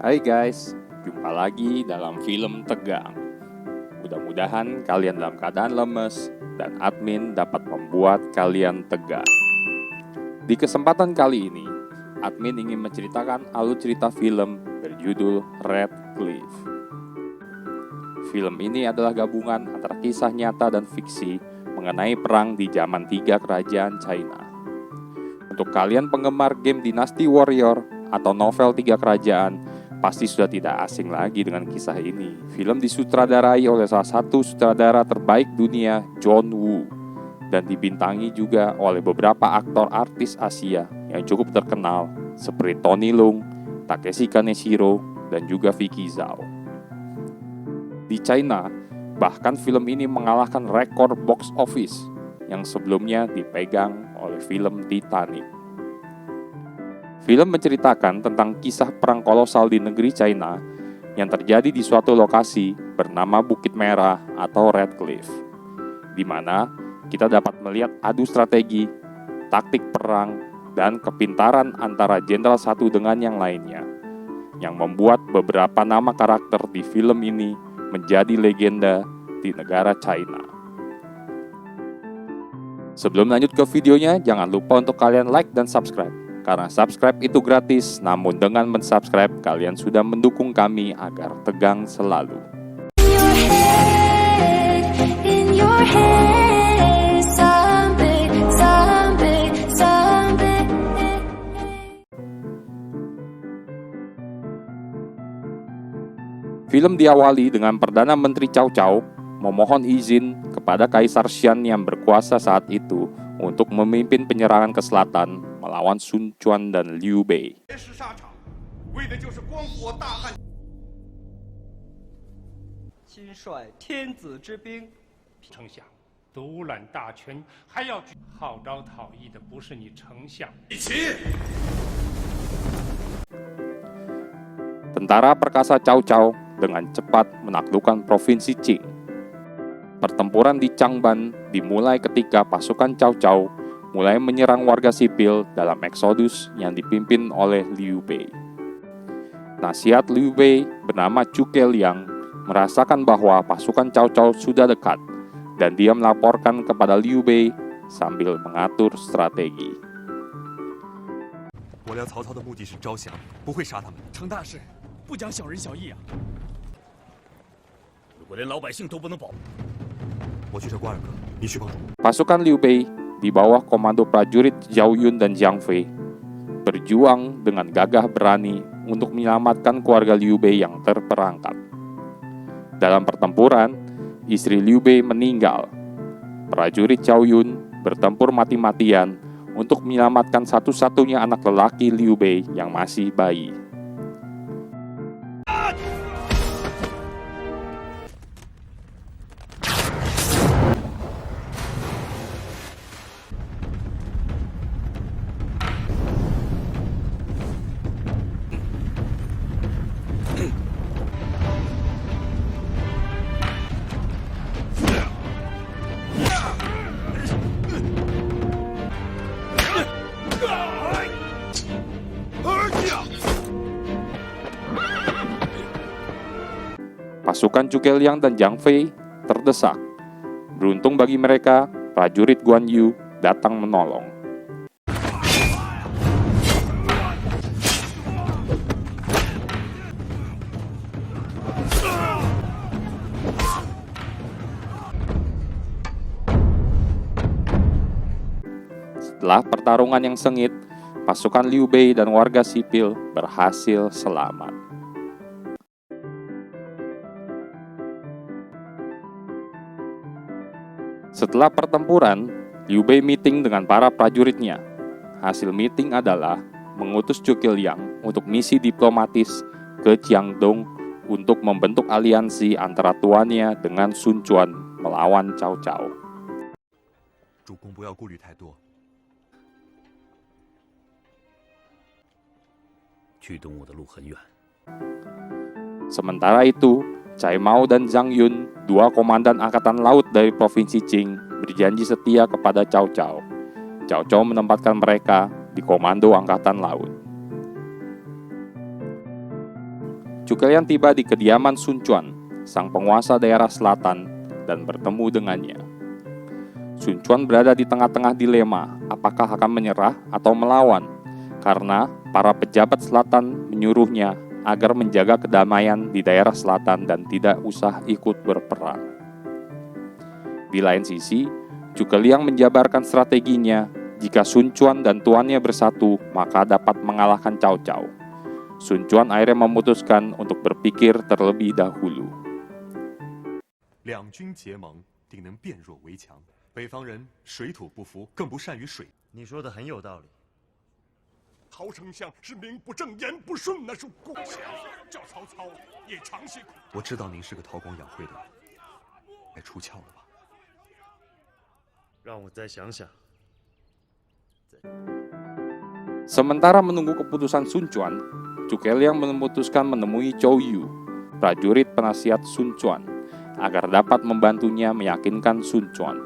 Hai guys, jumpa lagi dalam film tegang. Mudah-mudahan kalian dalam keadaan lemes dan admin dapat membuat kalian tegang. Di kesempatan kali ini, admin ingin menceritakan alur cerita film berjudul Red Cliff. Film ini adalah gabungan antara kisah nyata dan fiksi mengenai perang di zaman 3 kerajaan China. Untuk kalian penggemar game Dynasty Warrior atau novel 3 kerajaan, pasti sudah tidak asing lagi dengan kisah ini. Film disutradarai oleh salah satu sutradara terbaik dunia, John Woo, dan dibintangi juga oleh beberapa aktor artis Asia yang cukup terkenal seperti Tony Leung, Takeshi Kaneshiro, dan juga Vicky Zhao. Di China, bahkan film ini mengalahkan rekor box office yang sebelumnya dipegang oleh film Titanic. Film menceritakan tentang kisah perang kolosal di negeri China yang terjadi di suatu lokasi bernama Bukit Merah atau Red Cliff, di mana kita dapat melihat adu strategi, taktik perang, dan kepintaran antara jenderal satu dengan yang lainnya, yang membuat beberapa nama karakter di film ini menjadi legenda di negara China. Sebelum lanjut ke videonya, jangan lupa untuk kalian like dan subscribe. Karena subscribe itu gratis, namun dengan mensubscribe, kalian sudah mendukung kami agar tegang selalu. Film diawali dengan Perdana Menteri Cao Cao memohon izin kepada Kaisar Xian yang berkuasa saat itu untuk memimpin penyerangan ke selatan melawan Sun Quan dan Liu Bei. 亲率天子之兵，丞相独揽大权，还要号召讨议的不是你丞相。 Tentara perkasa Cao Cao dengan cepat menaklukkan provinsi Qing. Pertempuran di Changban dimulai ketika pasukan Cao Cao mulai menyerang warga sipil dalam eksodus yang dipimpin oleh Liu Bei. Nasihat Liu Bei bernama Zhuge Liang merasakan bahwa pasukan Cao Cao sudah dekat dan dia melaporkan kepada Liu Bei sambil mengatur strategi. 我料曹操的目的是招降，不会杀他们。成大事，不讲小人小义啊！如果连老百姓都不能保， 我去找瓜尔克，你去帮助。 Pasukan Liu Bei di bawah komando prajurit Zhao Yun dan Jiang Fei berjuang dengan gagah berani untuk menyelamatkan keluarga Liu Bei yang terperangkap. Dalam pertempuran, istri Liu Bei meninggal. Prajurit Zhao Yun bertempur mati-matian untuk menyelamatkan satu-satunya anak lelaki Liu Bei yang masih bayi. Pasukan Zhuge Liang dan Jiang Fei terdesak. Beruntung bagi mereka, prajurit Guan Yu datang menolong. Setelah pertarungan yang sengit, pasukan Liu Bei dan warga sipil berhasil selamat. Setelah pertempuran, Liu Bei meeting dengan para prajuritnya. Hasil meeting adalah mengutus Zhuge Liang untuk misi diplomatis ke Jiangdong untuk membentuk aliansi antara tuannya dengan Sun Quan melawan Cao Cao. 主公不要顾虑太多。去东吴的路很远， Sementara itu, Cai Mao dan Zhang Yun, dua komandan angkatan laut dari provinsi Qing, berjanji setia kepada Cao Cao. Cao Cao menempatkan mereka di komando angkatan laut. Zhuge Liang tiba di kediaman Sun Quan, sang penguasa daerah selatan, dan bertemu dengannya. Sun Quan berada di tengah-tengah dilema, apakah akan menyerah atau melawan, karena para pejabat selatan menyuruhnya agar menjaga kedamaian di daerah selatan dan tidak usah ikut berperang. Di lain sisi, Zhuge Liang menjabarkan strateginya, jika Sun Quan dan tuannya bersatu, maka dapat mengalahkan Cao Cao. Sun Quan akhirnya memutuskan untuk berpikir terlebih dahulu. 两军结盟，定能变弱为强。北方人水土不服，更不善于水。你说的很有道理。陶丞相是名不正言不顺，那是故乡，叫曹操也尝些苦。我知道您是个韬光养晦的人，该出鞘了吧？让我再想想。 Sementara menunggu keputusan Sun Quan, Zhuge Liang memutuskan menemui Zhou Yu, prajurit penasihat Sun Quan, agar dapat membantunya meyakinkan Sun Quan.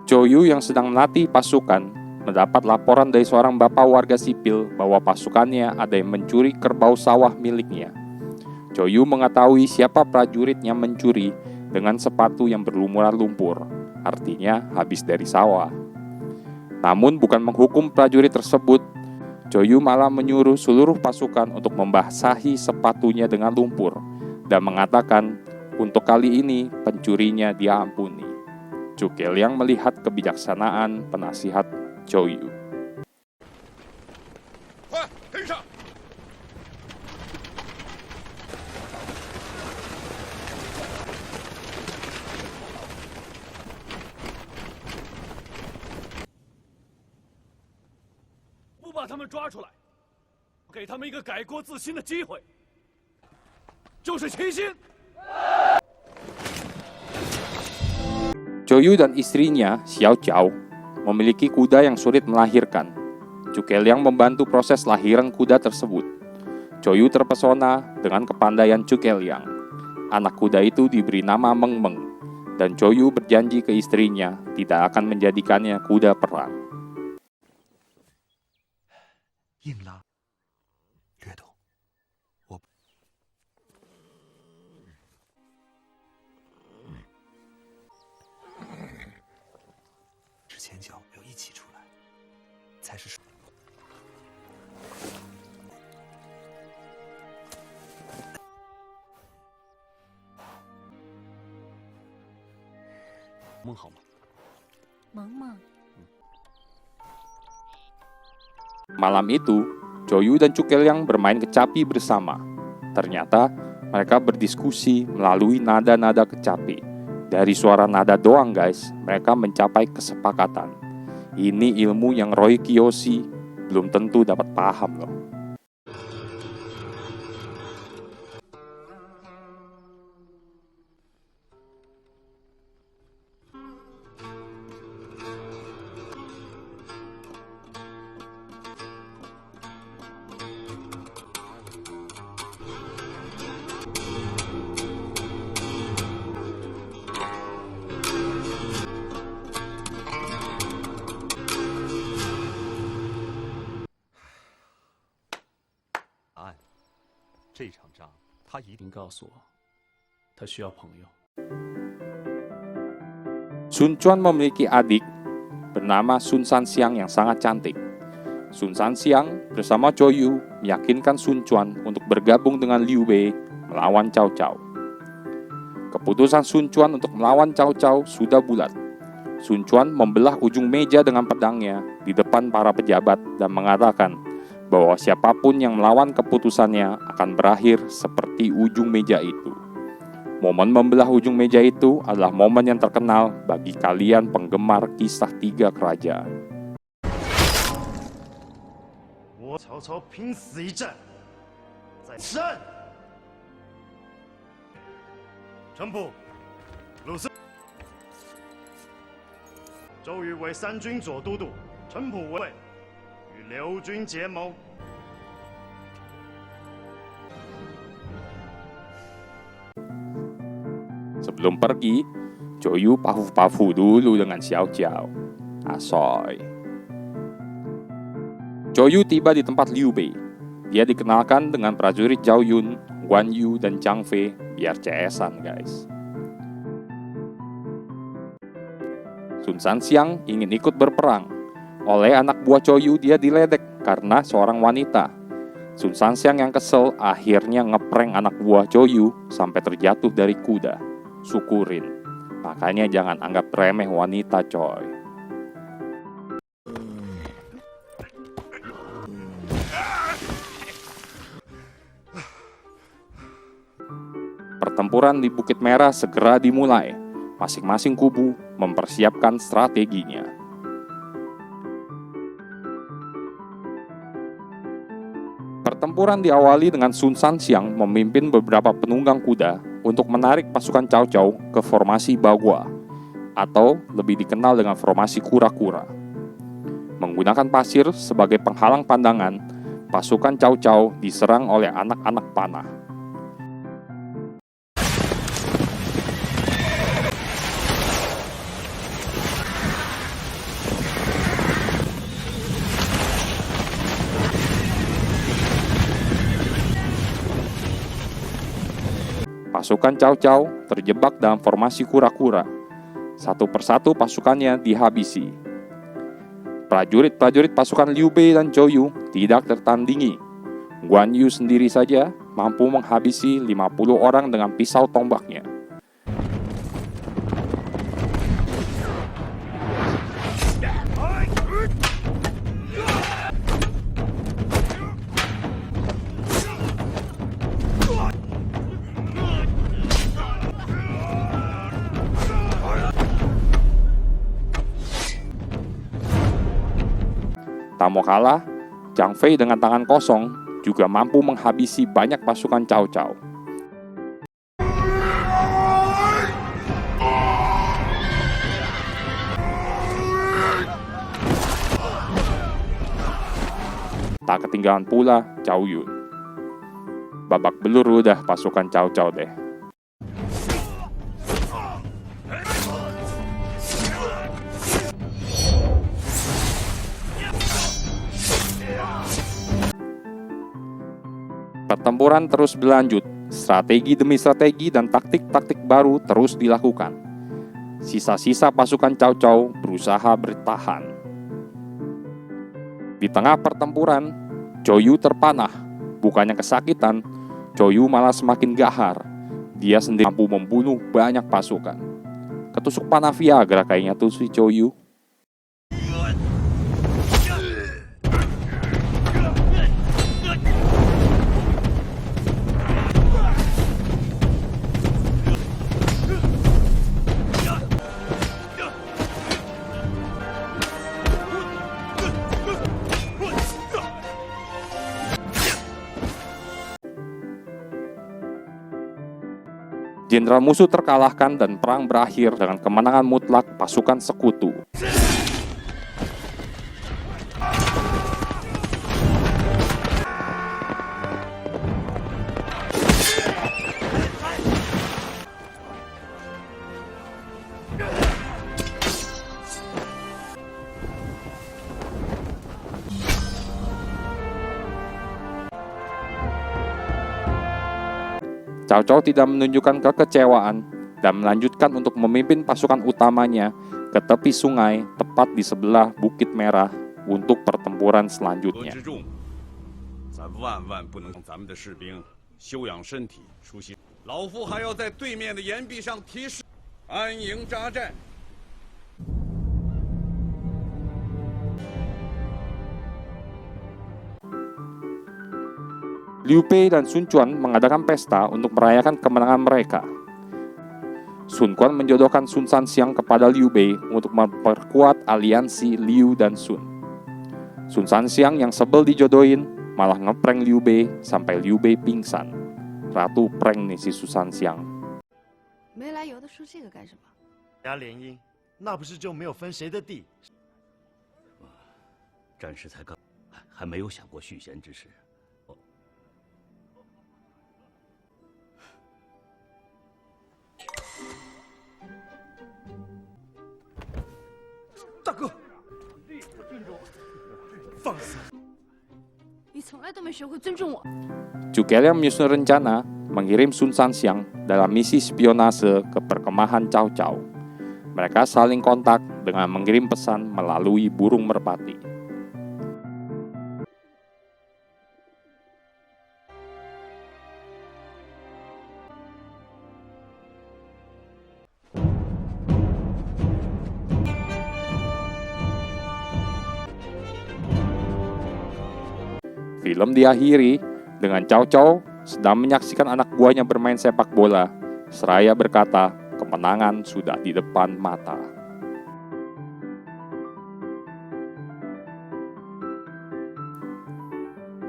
Zhou Yu yang sedang melatih pasukan mendapat laporan dari seorang bapak warga sipil bahwa pasukannya ada yang mencuri kerbau sawah miliknya. Zhou Yu mengetahui siapa prajurit yang mencuri dengan sepatu yang berlumuran lumpur, artinya habis dari sawah. Namun bukan menghukum prajurit tersebut, Zhou Yu malah menyuruh seluruh pasukan untuk membasahi sepatunya dengan lumpur dan mengatakan untuk kali ini pencurinya diampuni. Zhuge Liang melihat kebijaksanaan penasihat Zhou Yu. 快跟上！ 不把他们抓出来，给他们一个改过自新的机会，就是齐心。 Zhou Yu dan istrinya, Xiao Jiao, memiliki kuda yang sulit melahirkan. Zhuge Liang membantu proses lahiran kuda tersebut. Zhou Yu terpesona dengan kepandaian Zhuge Liang. Anak kuda itu diberi nama Meng Meng, dan Zhou Yu berjanji ke istrinya tidak akan menjadikannya kuda perang. 硬拉，略懂。我之前脚要一起出来，才是。梦好吗？萌萌。 Malam itu, Zhou Yu dan Zhuge Liang bermain kecapi bersama. Ternyata, mereka berdiskusi melalui nada-nada kecapi. Dari suara nada doang guys, mereka mencapai kesepakatan. Ini ilmu yang Roy Kiyoshi belum tentu dapat paham loh.答案，这场仗他一定您告诉我，他需要朋友。 Sun Quan memiliki adik bernama Sun Sanxiang yang sangat cantik. Sun Sanxiang bersama Zhou Yu meyakinkan Sun Quan untuk bergabung dengan Liu Bei melawan Cao Cao. Keputusan Sun Quan untuk melawan Cao Cao sudah bulat. Sun Quan membelah ujung meja dengan pedangnya di depan para pejabat dan mengatakan bahwa siapapun yang melawan keputusannya akan berakhir seperti ujung meja itu. Momen membelah ujung meja itu adalah momen yang terkenal bagi kalian penggemar kisah tiga kerajaan. 我曹操拼死一战，再胜。程普、鲁肃、周瑜为三军左都督，程普为与刘军结盟。 Sebelum pergi, Zhou Yu pafu-pafu dulu dengan Xiao Jiao. Asoy. Zhou Yu tiba di tempat Liu Bei. dia dikenalkan dengan prajurit Zhao Yun, Guan Yu, dan Zhang Fei biar CS-an guys. Sun Sanxiang ingin ikut berperang. Oleh anak buah Zhou Yu dia diledek karena seorang wanita. Sun Sanxiang yang kesel akhirnya ngeprank anak buah Zhou Yu sampai terjatuh dari kuda. Syukurin. Makanya jangan anggap remeh wanita coy. Pertempuran di Bukit Merah segera dimulai. Masing-masing kubu mempersiapkan strateginya. Pertempuran diawali dengan Sun Sanxiang memimpin beberapa penunggang kuda untuk menarik pasukan Cao Cao ke formasi Bagua, atau lebih dikenal dengan formasi kura-kura. Menggunakan pasir sebagai penghalang pandangan, pasukan Cao Cao diserang oleh anak-anak panah. Pasukan Cao Cao terjebak dalam formasi kura-kura. Satu persatu pasukannya dihabisi. Prajurit-prajurit pasukan Liu Bei dan Zhou Yu tidak tertandingi. Guan Yu sendiri saja mampu menghabisi 50 orang dengan pisau tombaknya. Tak mau kalah, Zhang Fei dengan tangan kosong juga mampu menghabisi banyak pasukan Cao Cao. Tak ketinggalan pula Zhao Yun. Babak belur udah pasukan Cao Cao deh. Pertempuran terus berlanjut, strategi demi strategi dan taktik-taktik baru terus dilakukan. Sisa-sisa pasukan Cao Cao berusaha bertahan. Di tengah pertempuran, Zhou Yu terpanah. Bukannya kesakitan, Zhou Yu malah semakin gahar. Dia sendiri mampu membunuh banyak pasukan. Ketusuk panah Viagra kayaknya tuh si Zhou Yu. Jenderal musuh terkalahkan dan perang berakhir dengan kemenangan mutlak pasukan sekutu. Cao Cao tidak menunjukkan kekecewaan dan melanjutkan untuk memimpin pasukan utamanya ke tepi sungai tepat di sebelah Bukit Merah untuk pertempuran selanjutnya. Liu Bei dan Sun Quan mengadakan pesta untuk merayakan kemenangan mereka. Sun Quan menjodohkan Sun Sanxiang kepada Liu Bei untuk memperkuat aliansi Liu dan Sun. Sun Sanxiang yang sebel dijodohin malah ngeprank Liu Bei sampai Liu Bei pingsan. Ratu prank nih si Sun Sanxiang. 没来由的说这个干什么？加联姻，那不是就没有分谁的地？暂时才刚，还没有想过续弦之事。大哥，放肆！从来都没学会尊重我。 Zhuge Liang menyusun rencana mengirim Sun Sanxiang dalam misi spionase ke perkemahan Cao Cao. Mereka saling kontak dengan mengirim pesan melalui burung merpati. Film diakhiri dengan Cao Cao sedang menyaksikan anak buahnya bermain sepak bola, seraya berkata, kemenangan sudah di depan mata.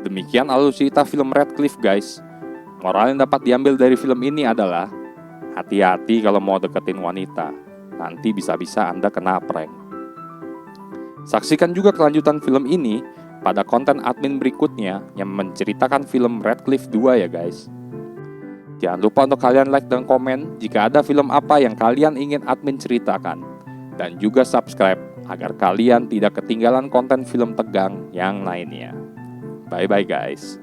Demikian alur cerita film Radcliffe, guys. Moral yang dapat diambil dari film ini adalah hati-hati kalau mau deketin wanita, nanti bisa-bisa Anda kena prank. Saksikan juga kelanjutan film ini pada konten admin berikutnya yang menceritakan film Radcliffe 2 ya guys. Jangan lupa untuk kalian like dan komen jika ada film apa yang kalian ingin admin ceritakan. Dan juga subscribe agar kalian tidak ketinggalan konten film tegang yang lainnya. Bye-bye guys.